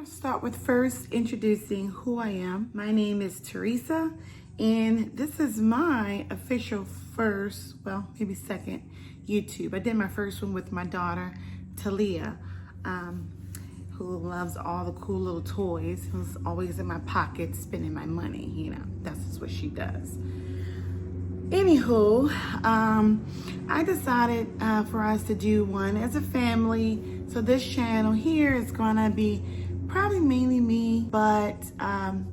I'll start with first introducing who I am. My name is Teresa, and this is my official first, well, maybe second YouTube. I did my first one with my daughter, Talia, who loves all the cool little toys, who's always in my pocket spending my money. You know, that's just what she does. Anywho, I decided for us to do one as a family. So this channel here is gonna be probably mainly me, but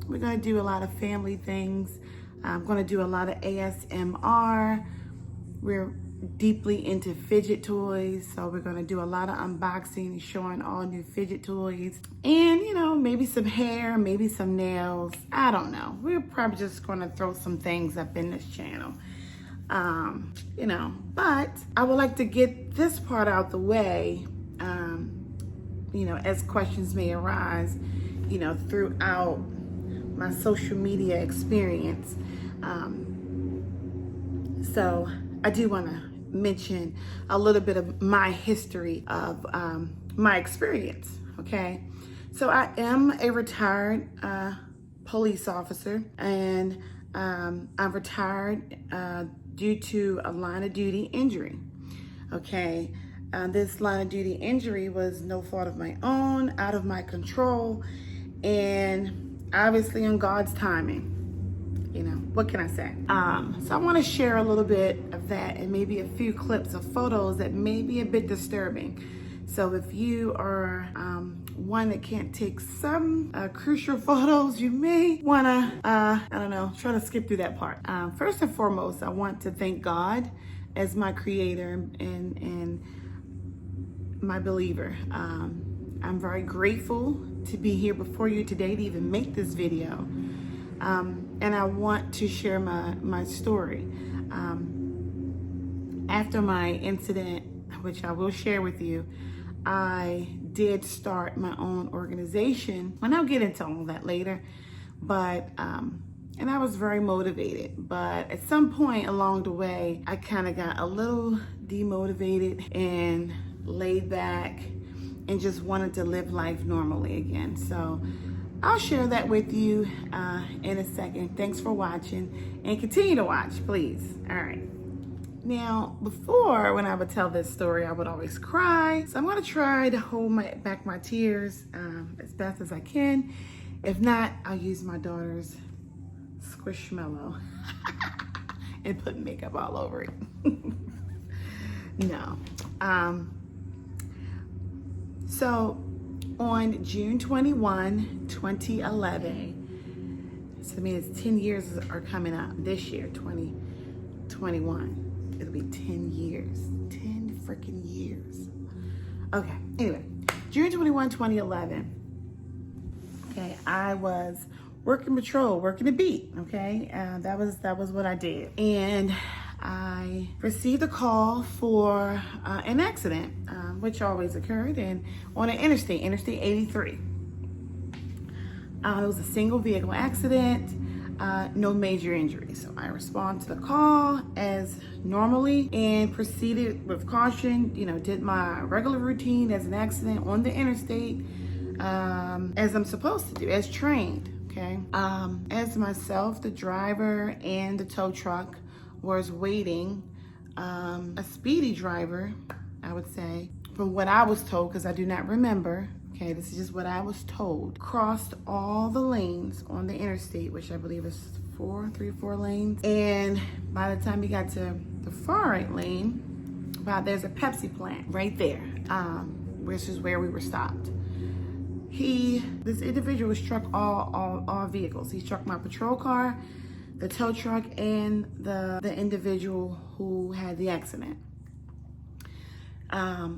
we're gonna do a lot of family things. I'm gonna do a lot of ASMR. We're deeply into fidget toys, so we're gonna do a lot of unboxing, showing all new fidget toys, and you know, maybe some hair, maybe some nails. I don't know. We're probably just gonna throw some things up in this channel. You know, but I would like to get this part out the way, you know, as questions may arise, you know, throughout my social media experience. So I do want to mention a little bit of my history of my experience, okay? So I am a retired police officer, and I'm retired due to a line of duty injury, okay? This line of duty injury was no fault of my own, out of my control, and obviously in God's timing. You know, what can I say? So I want to share a little bit of that and maybe a few clips of photos that may be a bit disturbing. So if you are one that can't take some crucial photos, you may want to, I don't know, try to skip through that part. First and foremost, I want to thank God as my creator and my believer. I'm very grateful to be here before you today to even make this video. And I want to share my story. After my incident, which I will share with you, I did start my own organization, and I'll get into all that later, but, and I was very motivated, but at some point along the way, I kind of got a little demotivated and laid back and just wanted to live life normally again. So I'll share that with you in a second. Thanks for watching, and continue to watch, please. All right. Now, before, when I would tell this story, I would always cry. So I'm gonna try to hold back my tears as best as I can. If not, I'll use my daughter's Squishmallow and put makeup all over it. No. So on June 21, 2011, so I mean, it's 10 years are coming up this year, 2021. It'll be 10 years, 10 freaking years. Okay, anyway, June 21, 2011. Okay, I was working patrol, working the beat, okay? That was what I did. And I received a call for an accident, which always occurred, and on an interstate 83. It was a single vehicle accident, no major injuries. So I responded to the call as normally and proceeded with caution, you know, did my regular routine as an accident on the interstate, as I'm supposed to do, as trained, okay? As myself, the driver, and the tow truck was waiting, a speedy driver, I would say, from what I was told, because I do not remember, okay, this is just what I was told, crossed all the lanes on the interstate, which I believe is 3 or 4 lanes. And by the time he got to the far right lane, there's a Pepsi plant right there, which is where we were stopped. This individual struck all vehicles. He struck my patrol car, the tow truck, and the individual who had the accident.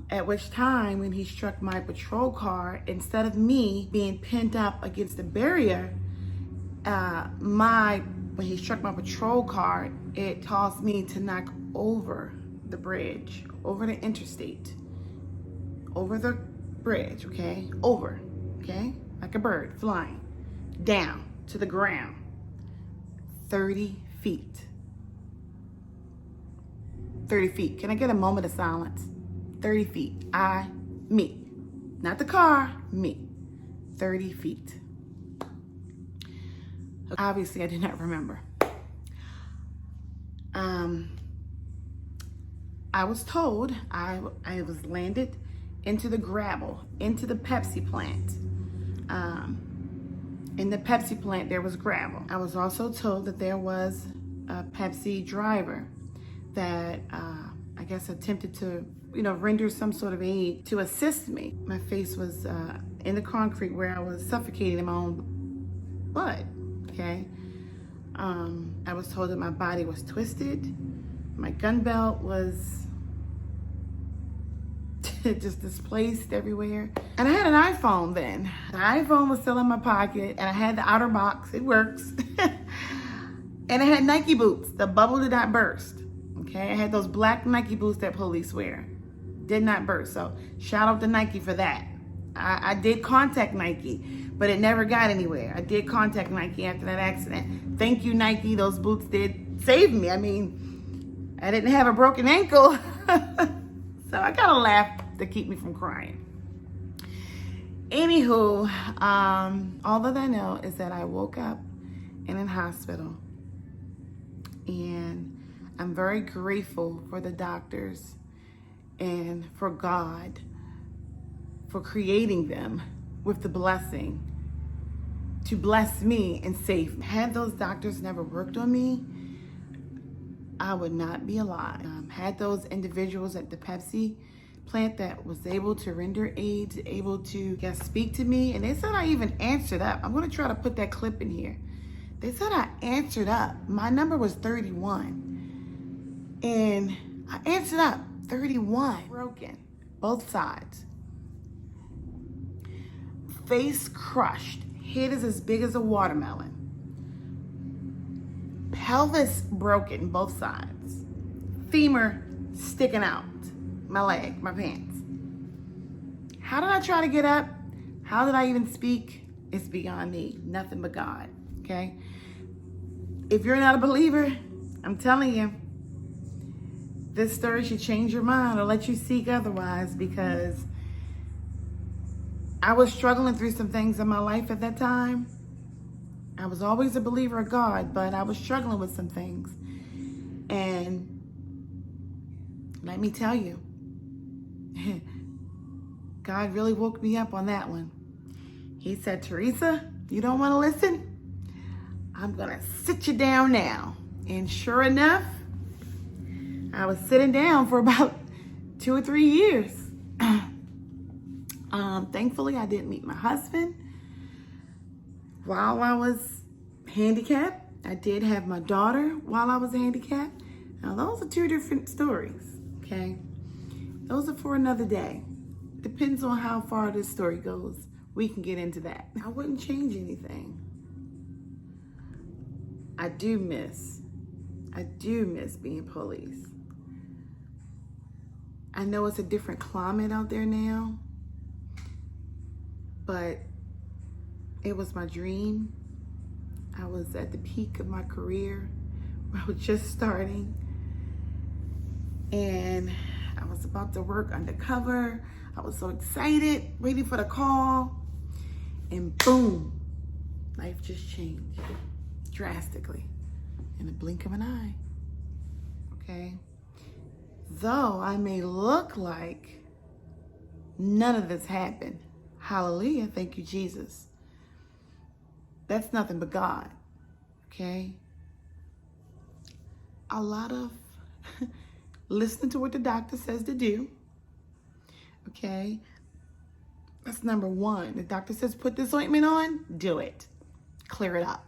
At which time, when he struck my patrol car, instead of me being pinned up against the barrier, when he struck my patrol car, it caused me to knock over the bridge, over the interstate, over the bridge, okay? Over, okay? Like a bird flying down to the ground, 30 feet. 30 feet. Can I get a moment of silence? 30 feet. Me. Not the car, me. 30 feet. Obviously, I did not remember. I was told I was landed into the gravel, into the Pepsi plant. In the Pepsi plant, there was gravel. I was also told that there was a Pepsi driver that I guess attempted to, render some sort of aid to assist me. My face was in the concrete where I was suffocating in my own blood, okay? I was told that my body was twisted. My gun belt was just displaced everywhere. And I had an iPhone then. The iPhone was still in my pocket, and I had the outer box. It works. And I had Nike boots. The bubble did not burst. Okay, I had those black Nike boots that police wear. Did not burst. So shout out to Nike for that. I did contact Nike, but it never got anywhere. I did contact Nike after that accident. Thank you, Nike. Those boots did save me. I mean, I didn't have a broken ankle. So I gotta laugh to keep me from crying. Anywho, all that I know is that I woke up in a hospital, and I'm very grateful for the doctors and for God for creating them with the blessing to bless me and save me. Had those doctors never worked on me, I would not be alive. Had those individuals at the Pepsi plant that was able to render aid, able to speak to me, and they said I even answered up. I'm gonna try to put that clip in here. They said I answered up. My number was 31, and I answered up. 31, broken, both sides. Face crushed, head is as big as a watermelon. Pelvis broken, both sides. Femur sticking out, my leg, my pants. How did I try to get up? How did I even speak? It's beyond me, nothing but God, okay? If you're not a believer, I'm telling you, this story should change your mind or let you seek otherwise, because I was struggling through some things in my life at that time. I was always a believer of God, but I was struggling with some things. And let me tell you, God really woke me up on that one. He said, Teresa, you don't want to listen? I'm going to sit you down now. And sure enough, I was sitting down for about 2 or 3 years. Thankfully, I didn't meet my husband while I was handicapped. I did have my daughter while I was handicapped. Now, those are 2 different stories, okay? Those are for another day. Depends on how far this story goes. We can get into that. I wouldn't change anything. I do miss being police. I know it's a different climate out there now, but it was my dream. I was at the peak of my career. I was just starting, and I was about to work undercover. I was so excited, waiting for the call, and boom, life just changed drastically in the blink of an eye, okay? Though I may look like none of this happened, hallelujah, thank you, Jesus. That's nothing but God, okay? A lot of listening to what the doctor says to do, okay? That's number one. The doctor says, put this ointment on, do it. Clear it up.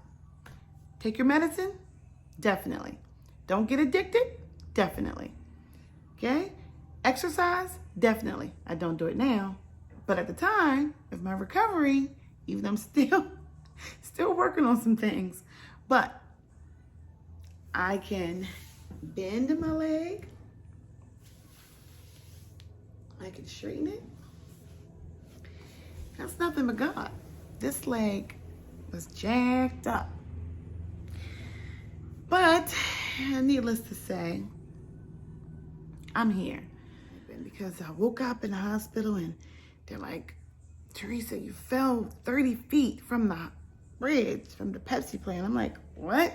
Take your medicine? Definitely. Don't get addicted? Definitely. Okay? Exercise? Definitely. I don't do it now. But at the time of my recovery, even though I'm still working on some things, but I can bend my leg. I can straighten it. That's nothing but God. This leg was jacked up. But needless to say, I'm here because I woke up in the hospital and they're like, Teresa, you fell 30 feet from the bridge, from the Pepsi plant. I'm like, what?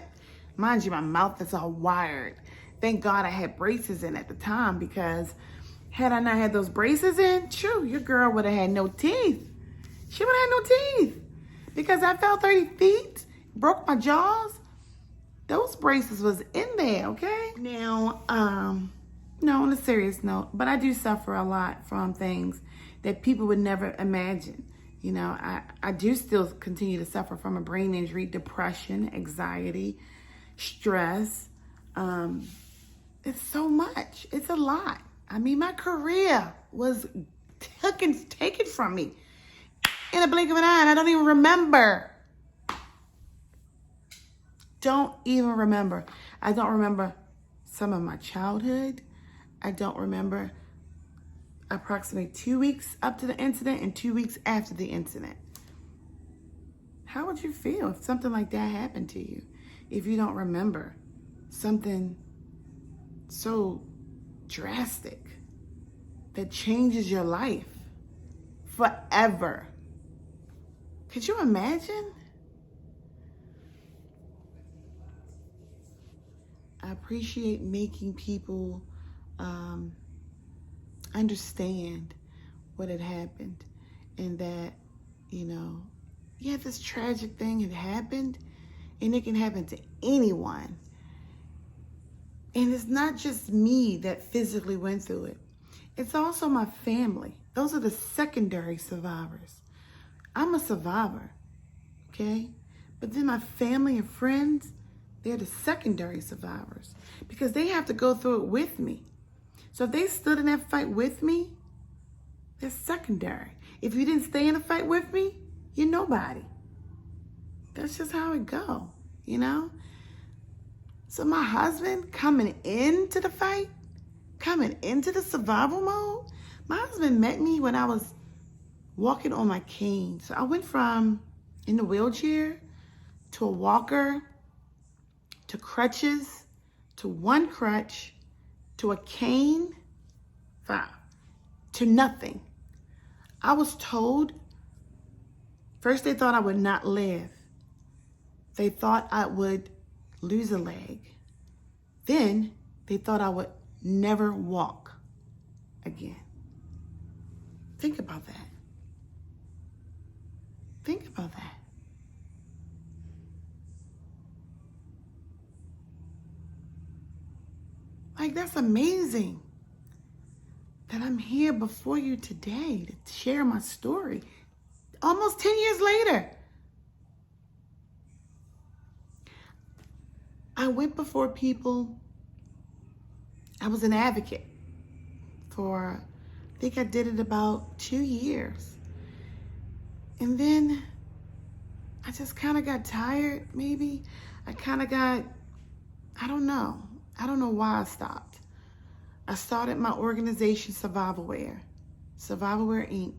Mind you, my mouth is all wired. Thank God I had braces in at the time, because had I not had those braces in, true, your girl would have had no teeth. She would have had no teeth. Because I fell 30 feet, broke my jaws. Those braces was in there, okay? Now, no, on a serious note, but I do suffer a lot from things that people would never imagine. You know, I do still continue to suffer from a brain injury, depression, anxiety, stress. It's so much. It's a lot. I mean, my career was taken from me in a blink of an eye, and I don't even remember. Don't even remember. I don't remember some of my childhood. I don't remember approximately 2 weeks up to the incident and 2 weeks after the incident. How would you feel if something like that happened to you? If you don't remember something so drastic that changes your life forever. Could you imagine? I appreciate making people understand what had happened, and that, you know, yeah, this tragic thing had happened, and it can happen to anyone. And it's not just me that physically went through it. It's also my family. Those are the secondary survivors. I'm a survivor, okay? But then my family and friends, they're the secondary survivors, because they have to go through it with me. So if they stood in that fight with me, they're secondary. If you didn't stay in a fight with me, you're nobody. That's just how it go, you know? So my husband coming into the fight, coming into the survival mode, my husband met me when I was walking on my cane. So I went from in the wheelchair to a walker, to crutches, to one crutch, to a cane, to nothing. I was told, first they thought I would not live. They thought I would lose a leg. Then they thought I would never walk again. Think about that. Think about that. Like, that's amazing that I'm here before you today to share my story. Almost 10 years later. I went before people. I was an advocate for, I think I did it about 2 years. And then I just kind of got tired, maybe. I don't know. I don't know why I stopped. I started my organization, Survivalware Inc.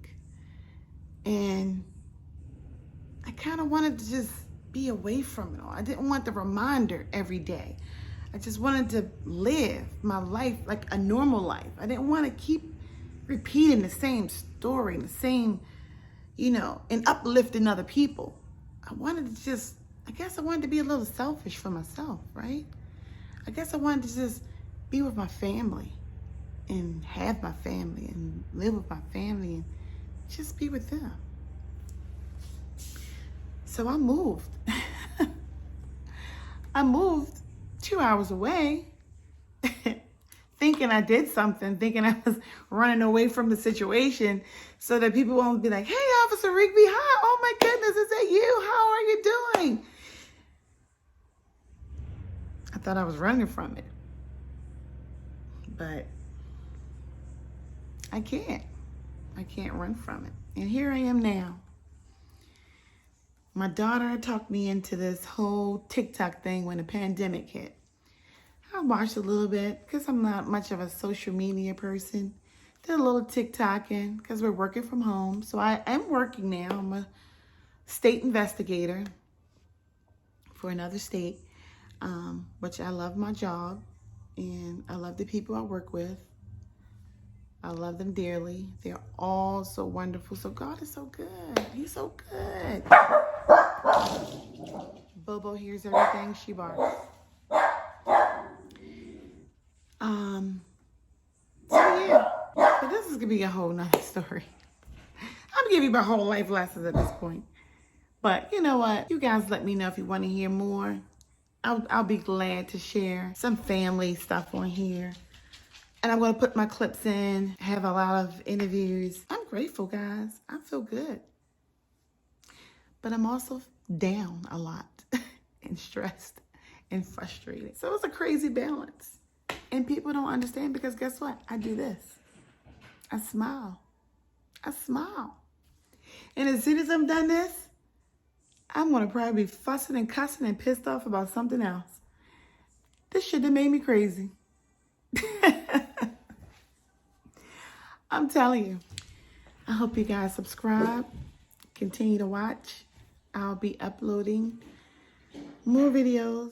And I kind of wanted to just be away from it all. I didn't want the reminder every day. I just wanted to live my life like a normal life. I didn't want to keep repeating the same story, the same, and uplifting other people. I wanted to be a little selfish for myself, right? I guess I wanted to just be with my family and have my family and live with my family and just be with them. So I moved. I moved 2 hours away, thinking I did something, thinking I was running away from the situation so that people won't be like, hey, Officer Rigby, hi, oh my goodness, is that you? How are you doing? I thought I was running from it, but I can't run from it. And here I am now. My daughter talked me into this whole TikTok thing when the pandemic hit. I watched a little bit because I'm not much of a social media person. Did a little TikToking because we're working from home. So I am working now. I'm a state investigator for another state, which I love my job and I love the people I work with. I love them dearly. They're all so wonderful. So God is so good. He's so good. Bobo hears everything. She barks. So yeah. But this is gonna be a whole nother story. I'm giving you my whole life lessons at this point. But you know what? You guys let me know if you want to hear more. I'll be glad to share some family stuff on here. And I'm going to put my clips in, have a lot of interviews. I'm grateful, guys. I feel good. But I'm also down a lot and stressed and frustrated. So it's a crazy balance. And people don't understand because guess what? I do this. I smile. I smile. And as soon as I'm done this, I'm going to probably be fussing and cussing and pissed off about something else. This shit that made me crazy. I'm telling you. I hope you guys subscribe. Continue to watch. I'll be uploading more videos.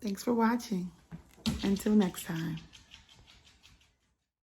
Thanks for watching. Until next time.